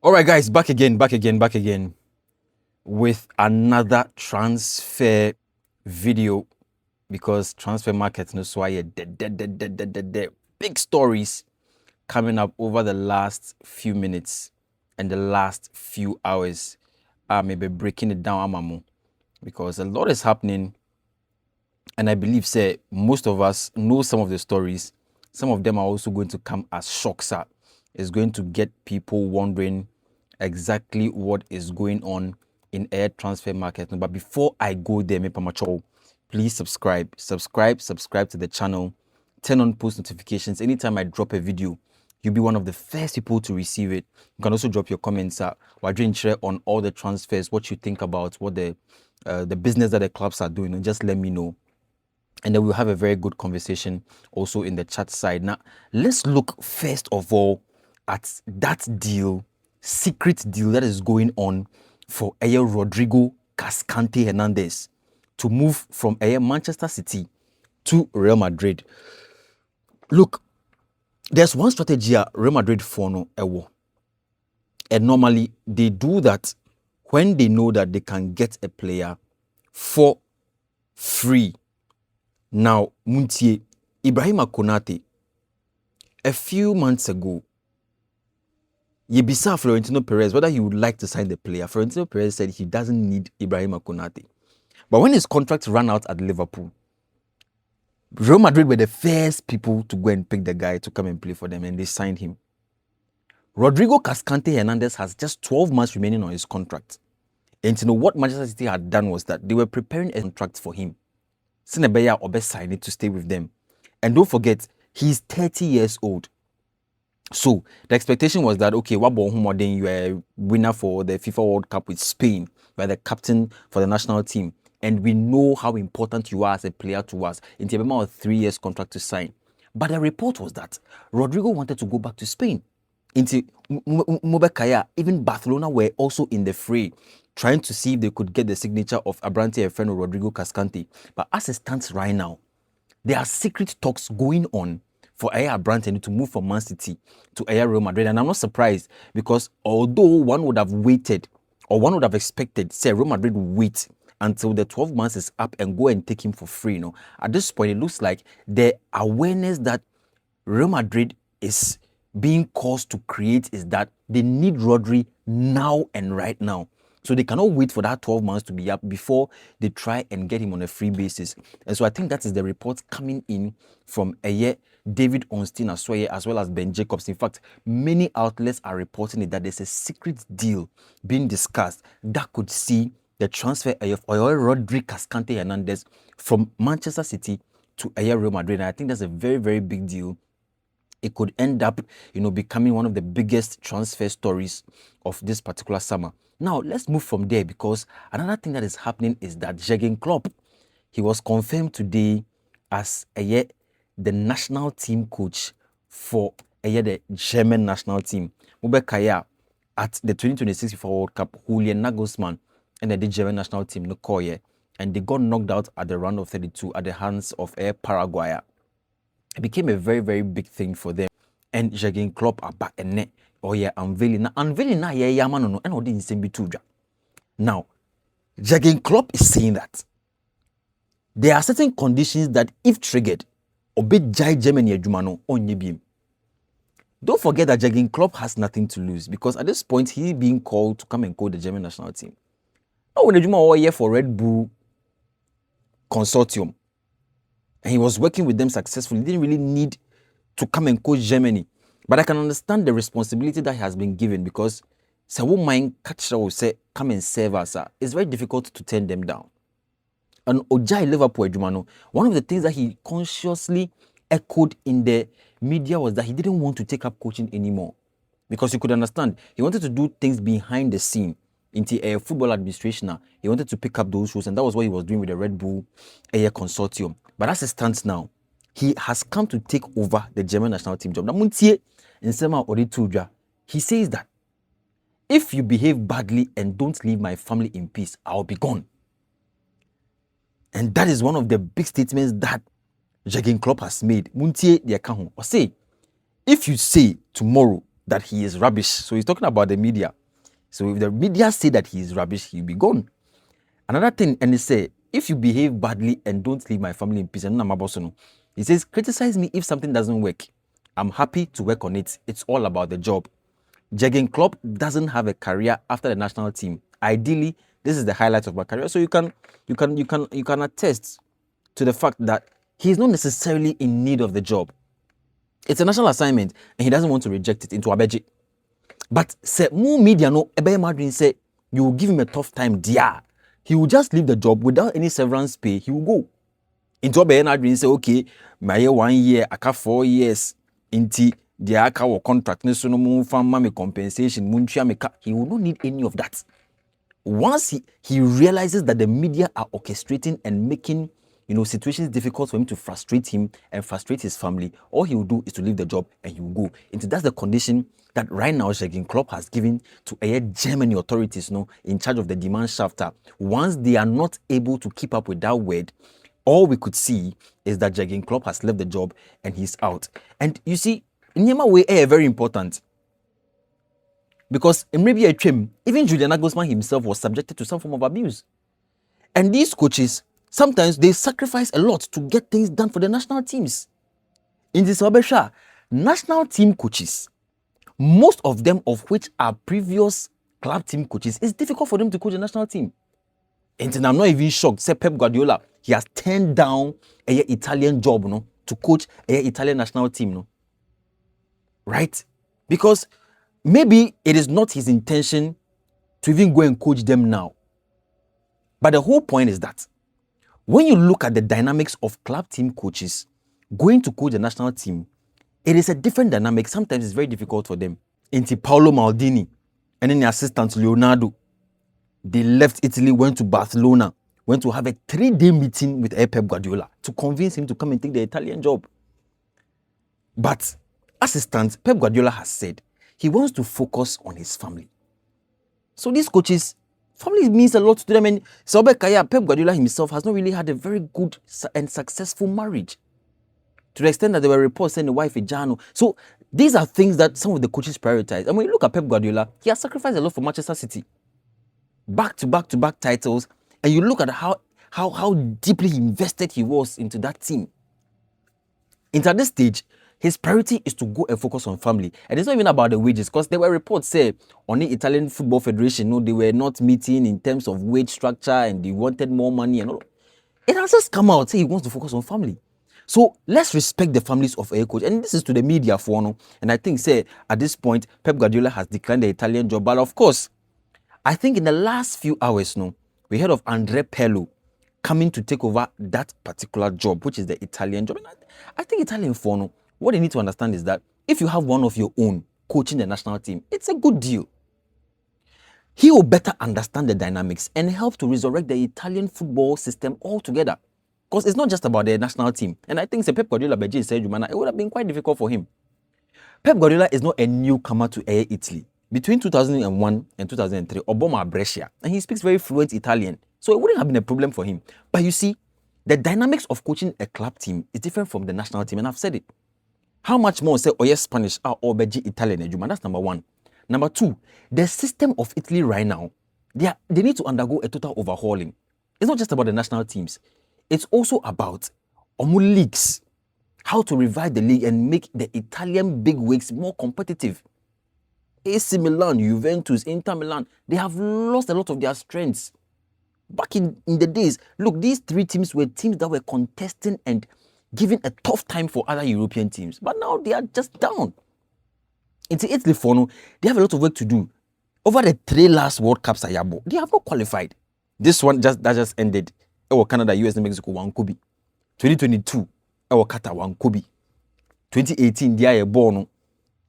All right, guys, back again with another transfer video because transfer market no so I the big stories coming up over the last few minutes and the last few hours. Maybe breaking it down amamu because a lot is happening, and I believe say most of us know some of the stories. Some of them are also going to come as shocks. It's going to get people wondering exactly what is going on in air transfer market. But before I go there, please subscribe to the channel, turn on post notifications. Anytime I drop a video, you'll be one of the first people to receive it. You can also drop your comments on all the transfers, what you think about what the business that the clubs are doing, and just let me know. And then we'll have a very good conversation also in the chat side. Now, let's look first of all at that deal, secret deal that is going on for Rodrigo Cascante Hernandez to move from Manchester City to Real Madrid. Look, there's one strategy Real Madrid for no ewo. And normally they do that when they know that they can get a player for free. Now, Muntie, Ibrahima Konate, a few months ago, Yebisa Florentino Perez whether he would like to sign the player. Florentino Perez said he doesn't need Ibrahima Konate. But when his contract ran out at Liverpool, Real Madrid were the first people to go and pick the guy to come and play for them, and they signed him. Rodrigo Cascante Hernandez has just 12 months remaining on his contract. And you know what Manchester City had done was that they were preparing a contract for him. Sinebeya Obe signed it to stay with them. And don't forget, he's 30 years old. So the expectation was that, okay, then you are a winner for the FIFA World Cup with Spain. You are the captain for the national team. And we know how important you are as a player to us. In the amount of 3 years contract to sign. But the report was that Rodrigo wanted to go back to Spain. Into Mobekaya, even Barcelona were also in the fray, trying to see if they could get the signature of Abrante Efreno Rodrigo Cascante. But as it stands right now, there are secret talks going on for Abrante to move from Man City to Real Madrid. And I'm not surprised because although one would have waited or one would have expected, say, Real Madrid will wait until the 12 months is up and go and take him for free. At this point, it looks like the awareness that Real Madrid is being caused to create is that they need Rodri now and right now. So they cannot wait for that 12 months to be up before they try and get him on a free basis. And so I think that is the report coming in from David Ornstein as well as Ben Jacobs. In fact, many outlets are reporting it that there's a secret deal being discussed that could see the transfer of Rodri Cascante Hernandez from Manchester City to Real Madrid. And I think that's a very, very big deal. It could end up, becoming one of the biggest transfer stories of this particular summer. Now, let's move from there because another thing that is happening is that Jürgen Klopp, he was confirmed today as the national team coach for the German national team. Mubekaya at the 2026 FIFA World Cup, Julian Nagelsmann and the German national team, and they got knocked out at the round of 32 at the hands of Paraguay. It became a very, very big thing for them. And Jürgen Klopp are back and unveiling. Now, unveiling now, and now, Jürgen Klopp is saying that there are certain conditions that, if triggered, Jai Germany on. Don't forget that Jürgen Klopp has nothing to lose because at this point, he's being called to come and coach the German national team. Now, when the year for Red Bull Consortium, and he was working with them successfully. He didn't really need to come and coach Germany. But I can understand the responsibility that he has been given because someone mind catcher will say, come and serve us. It's very difficult to turn them down. And Ojai Liverpool, one of the things that he consciously echoed in the media was that he didn't want to take up coaching anymore. Because you could understand, he wanted to do things behind the scene. Into a football administration, he wanted to pick up those roles, and that was what he was doing with the Red Bull Consortium. But as it stands now, he has come to take over the German national team job. He says that if you behave badly and don't leave my family in peace, I'll be gone. And that is one of the big statements that Jürgen Klopp has made. Say, if you say tomorrow that he is rubbish. So he's talking about the media. So if the media say that he is rubbish, he'll be gone. Another thing, and he say, if you behave badly and don't leave my family in peace, he says, criticize me if something doesn't work. I'm happy to work on it. It's all about the job. Jurgen Klopp doesn't have a career after the national team. Ideally, this is the highlight of my career. So you can attest to the fact that he's not necessarily in need of the job. It's a national assignment, and he doesn't want to reject it into Abeji. But say more media no Ebe Madrid say you will give him a tough time, dear. He will just leave the job without any severance pay. He will go. Into Ebe Madrid say, okay, my year 1 year, aka 4 years, inti the aka or contract, so no more farm me compensation, he will not need any of that. Once he realizes that the media are orchestrating and making situations difficult for him to frustrate him and frustrate his family, all he will do is to leave the job and he will go. And that's the condition that right now Jurgen Klopp has given to Germany authorities in charge of the demand shafter. Once they are not able to keep up with that word, all we could see is that Jurgen Klopp has left the job and he's out. And you see, Nyema way very important. Because maybe even Julian Nagelsmann himself was subjected to some form of abuse. And these coaches, sometimes they sacrifice a lot to get things done for the national teams. In this Wabesha, national team coaches, most of them of which are previous club team coaches, it's difficult for them to coach the national team. And I'm not even shocked. Say Pep Guardiola, he has turned down an Italian job to coach an Italian national team. Right? Because maybe it is not his intention to even go and coach them now. But the whole point is that when you look at the dynamics of club team coaches going to coach the national team, it is a different dynamic. Sometimes it's very difficult for them. Into Paolo Maldini and then the assistant Leonardo, they left Italy, went to Barcelona, went to have a 3-day meeting with Pep Guardiola to convince him to come and take the Italian job. But assistant Pep Guardiola has said he wants to focus on his family. So these coaches, family means a lot to them. And Pep Guardiola himself has not really had a very good and successful marriage. To the extent that there were reports saying the wife is Jano. So these are things that some of the coaches prioritize. And when you look at Pep Guardiola, he has sacrificed a lot for Manchester City. Back-to-back titles. And you look at how deeply invested he was into that team. And at this stage, his priority is to go and focus on family. And it's not even about the wages, because there were reports say on the Italian Football Federation, they were not meeting in terms of wage structure and they wanted more money and all. It has just come out, say he wants to focus on family. So let's respect the families of a coach. And this is to the media for no. And I think, say, at this point, Pep Guardiola has declined the Italian job. But of course, I think in the last few hours, we heard of Andrea Pirlo coming to take over that particular job, which is the Italian job. And I think Italian for no. What you need to understand is that if you have one of your own coaching the national team, it's a good deal. He will better understand the dynamics and help to resurrect the Italian football system altogether. Because it's not just about the national team. And I think Pep Guardiola said, it would have been quite difficult for him. Pep Guardiola is not a newcomer to Italy. Between 2001 and 2003, Obama Brescia, and he speaks very fluent Italian. So it wouldn't have been a problem for him. But you see, the dynamics of coaching a club team is different from the national team. And I've said it. How much more say Spanish or Italian? That's number one. Number two, the system of Italy right now, they need to undergo a total overhauling. It's not just about the national teams. It's also about leagues, how to revive the league and make the Italian bigwigs more competitive. AC Milan, Juventus, Inter Milan, they have lost a lot of their strengths. Back in the days, look, these three teams were teams that were contesting and giving a tough time for other European teams. But now they are just down. Into Italy, they have a lot of work to do. Over the 3 last World Cups, they have not qualified. This one just ended. Canada, US, and Mexico, 1 Kobe. 2022, Qatar, 1 Kobe. 2018, they are born.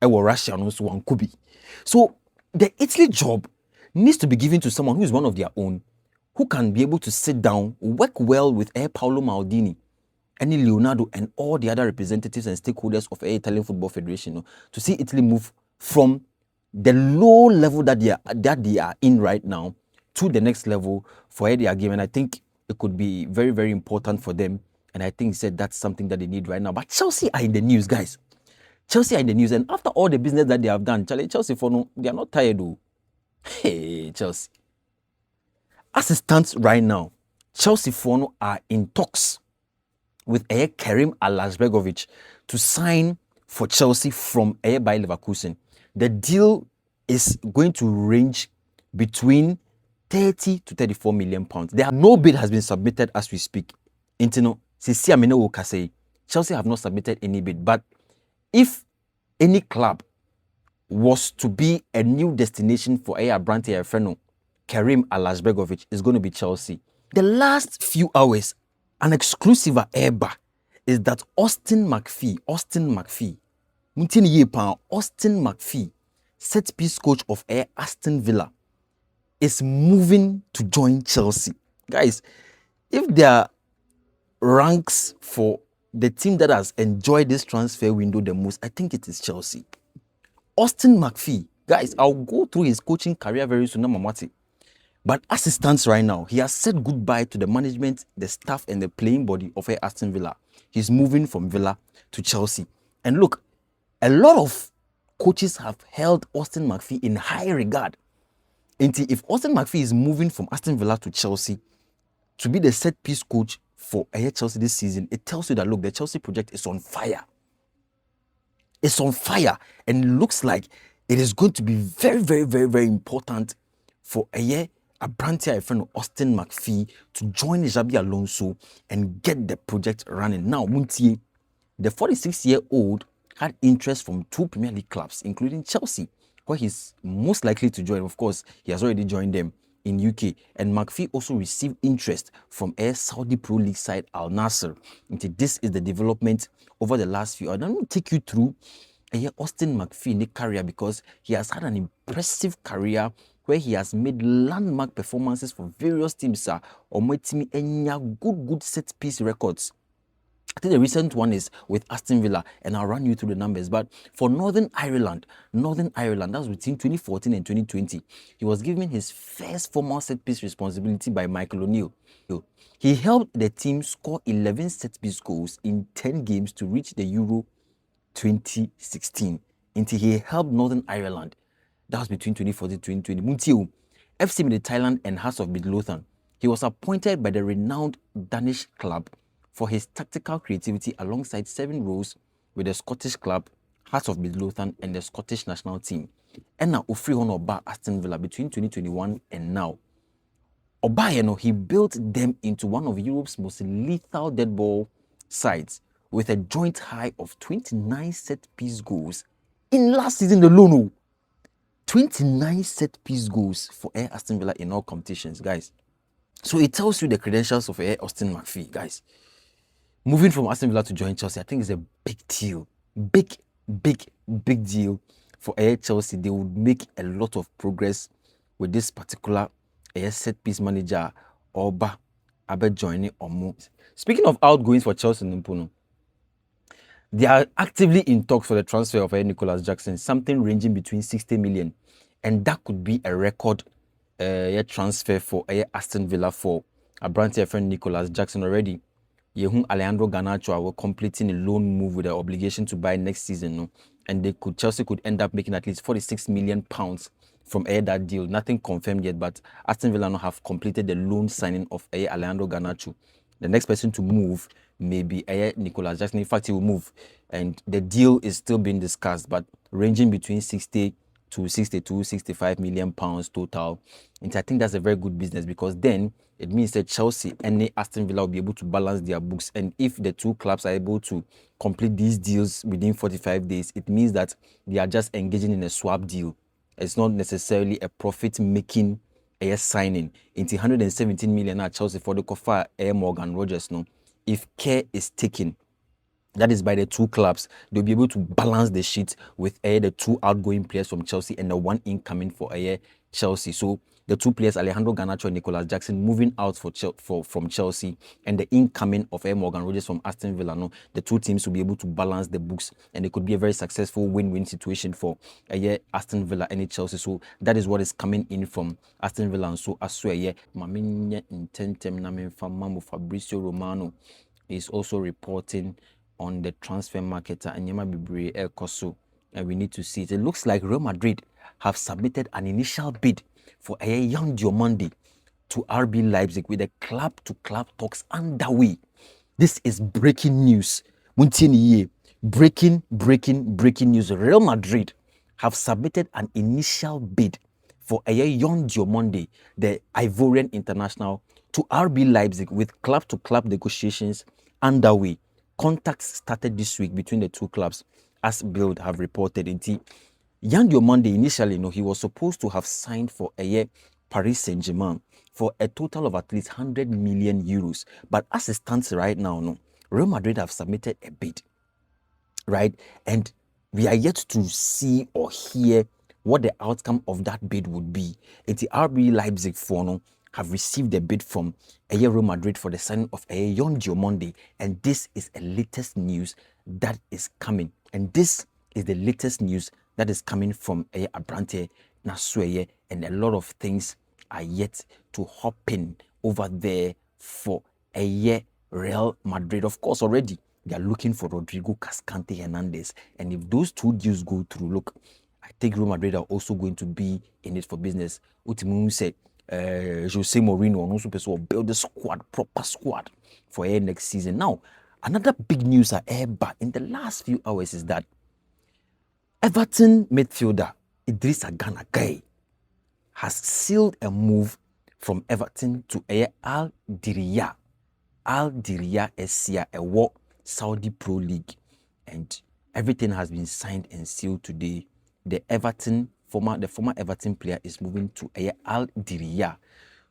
Russia, 1 Kobe. So the Italy job needs to be given to someone who is one of their own, who can be able to sit down, work well with Paolo Maldini, and Leonardo, and all the other representatives and stakeholders of the Italian Football Federation to see Italy move from the low level that they are in right now to the next level for their game. And I think it could be very, very important for them. And I think that's something that they need right now. But Chelsea are in the news, guys. Chelsea are in the news, and after all the business that they have done, Chelsea for no, they are not tired though. Hey, Chelsea. As it stands right now, Chelsea for no are in talks with Karim Alasbegovic to sign for Chelsea from Bayer Leverkusen. The deal is going to range between 30 to 34 million pounds. No bid has been submitted as we speak. Intino, Chelsea have not submitted any bid, but if any club was to be a new destination for Branty Freno, Karim Alasbegovic is going to be Chelsea. The last few hours, an exclusive Eba is that Austin McPhee, set piece coach of Aston Villa, is moving to join Chelsea. Guys, if there are ranks for the team that has enjoyed this transfer window the most, I think it is Chelsea. Austin McPhee, guys, I'll go through his coaching career very soon, Mamati. But as it stands right now, he has said goodbye to the management, the staff, and the playing body of Aston Villa. He's moving from Villa to Chelsea. And look, a lot of coaches have held Austin McPhee in high regard. And if Austin McPhee is moving from Aston Villa to Chelsea to be the set piece coach for Chelsea this season, it tells you that, look, the Chelsea project is on fire. It's on fire, and it looks like it is going to be very, very, very, very important for Abrantia friend Austin McPhee to join Xabi Alonso and get the project running. Now, Muntie, the 46-year-old had interest from 2 Premier League clubs, including Chelsea, where he's most likely to join. Of course, he has already joined them in UK. And McPhee also received interest from Saudi Pro League side Al Nassr. This is the development over the last few hours. I'm going to take you through Austin McPhee in the career, because he has had an impressive career where he has made landmark performances for various teams. Good set piece records. I think the recent one is with Aston Villa, and I'll run you through the numbers. But for Northern Ireland, that was between 2014 and 2020, he was given his first formal set piece responsibility by Michael O'Neill. He helped the team score 11 set piece goals in 10 games to reach the Euro 2016. Until he helped Northern Ireland. That was between 2014 and 2020. FC Midtjylland and Hearts of Midlothian. He was appointed by the renowned Danish club for his tactical creativity alongside 7 roles with the Scottish club, Hearts of Midlothian, and the Scottish national team. And now, Ofri Honoba Aston Villa between 2021 and now. Obayeno, he built them into one of Europe's most lethal dead ball sides with a joint high of 29 set-piece goals in last season alone. 29 set-piece goals for Aston Villa in all competitions, guys. So it tells you the credentials of Austin McPhee, guys. Moving from Aston Villa to join Chelsea, I think it's a big deal. Big deal for Chelsea. They would make a lot of progress with this particular set-piece manager, Oba Abe joining Omo. Speaking of outgoings for Chelsea, Nimpono, they are actively in talks for the transfer of Nicholas Jackson, something ranging between 60 million. And that could be a record transfer for Aston Villa for Abrantia friend Nicholas Jackson already. Alejandro Garnacho were completing a loan move with the obligation to buy next season. No? And Chelsea could end up making at least 46 million pounds from that deal. Nothing confirmed yet, but Aston Villa now have completed the loan signing of Alejandro Garnacho. The next person to move may be Nicholas Jackson. In fact, he will move. And the deal is still being discussed, but ranging between 60 to 62, 65 million pounds total. And I think that's a very good business, because then it means that Chelsea and Aston Villa will be able to balance their books. And if the two clubs are able to complete these deals within 45 days, it means that they are just engaging in a swap deal. It's not necessarily a profit-making signing. Into 117 million at Chelsea for the Kofa Morgan Rogers. No, if care is taken, that is by the two clubs, they'll be able to balance the sheet with the 2 outgoing players from Chelsea and the 1 incoming for Chelsea. So the 2 players, Alejandro Garnacho and Nicholas Jackson, moving out from Chelsea, and the incoming of Morgan Rogers from Aston Villa. No, the 2 teams will be able to balance the books, and it could be a very successful win-win situation for Aston Villa and Chelsea. So that is what is coming in from Aston Villa. And so as well, Fabrizio Romano is also reporting on the transfer market and Nyema Bibre Koso, and we need to see it. It looks like Real Madrid have submitted an initial bid for a young Diomande to RB Leipzig with the club-to-club talks underway. This is breaking news. Breaking news. Real Madrid have submitted an initial bid for a young Diomande, the Ivorian international, to RB Leipzig with club-to-club negotiations underway. Contacts started this week between the two clubs, as Bild have reported. Young Diomande initially, he was supposed to have signed for a year Paris Saint-Germain for a total of at least 100 million euros. But as it stands right now, Real Madrid have submitted a bid, right? And we are yet to see or hear what the outcome of that bid would be. It's the RB Leipzig have received a bid from Real Madrid for the signing of a young Diomande, and this is a latest news that is coming. And this is the latest news that is coming from Abrante Nasweye, and a lot of things are yet to happen over there for Real Madrid. Of course, already they are looking for Rodrigo Cascante Hernandez, and if those two deals go through, look, I think Real Madrid are also going to be in it for business. Utimu said Jose Mourinho and also people will build a squad, proper squad for next season. Now, another big news in the last few hours is that Everton midfielder Idrissa Gana Gueye has sealed a move from Everton to Al Diriyah. Al Diriyah SCA, a Saudi Pro League, and everything has been signed and sealed today. The former Everton player is moving to Al Diriyah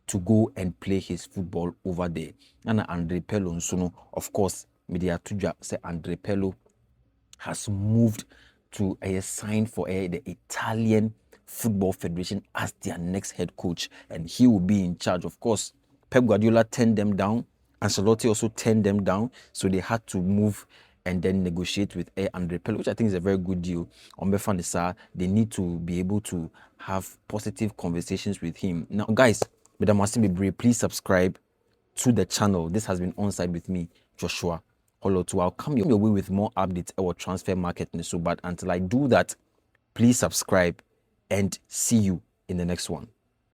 to go and play his football over there. And Andre Pirlo, of course, media tuja say Andre Pirlo has moved to sign for the Italian Football Federation as their next head coach, and he will be in charge. Of course, Pep Guardiola turned them down. Ancelotti also turned them down, so they had to move and then negotiate with Andre Pirlo, which I think is a very good deal. On Befanisa, they need to be able to have positive conversations with him. Now, guys, please subscribe to the channel. This has been Onside with me, Joshua Holotu. I'll come your way with more updates about transfer market. But until I do that, please subscribe and see you in the next one.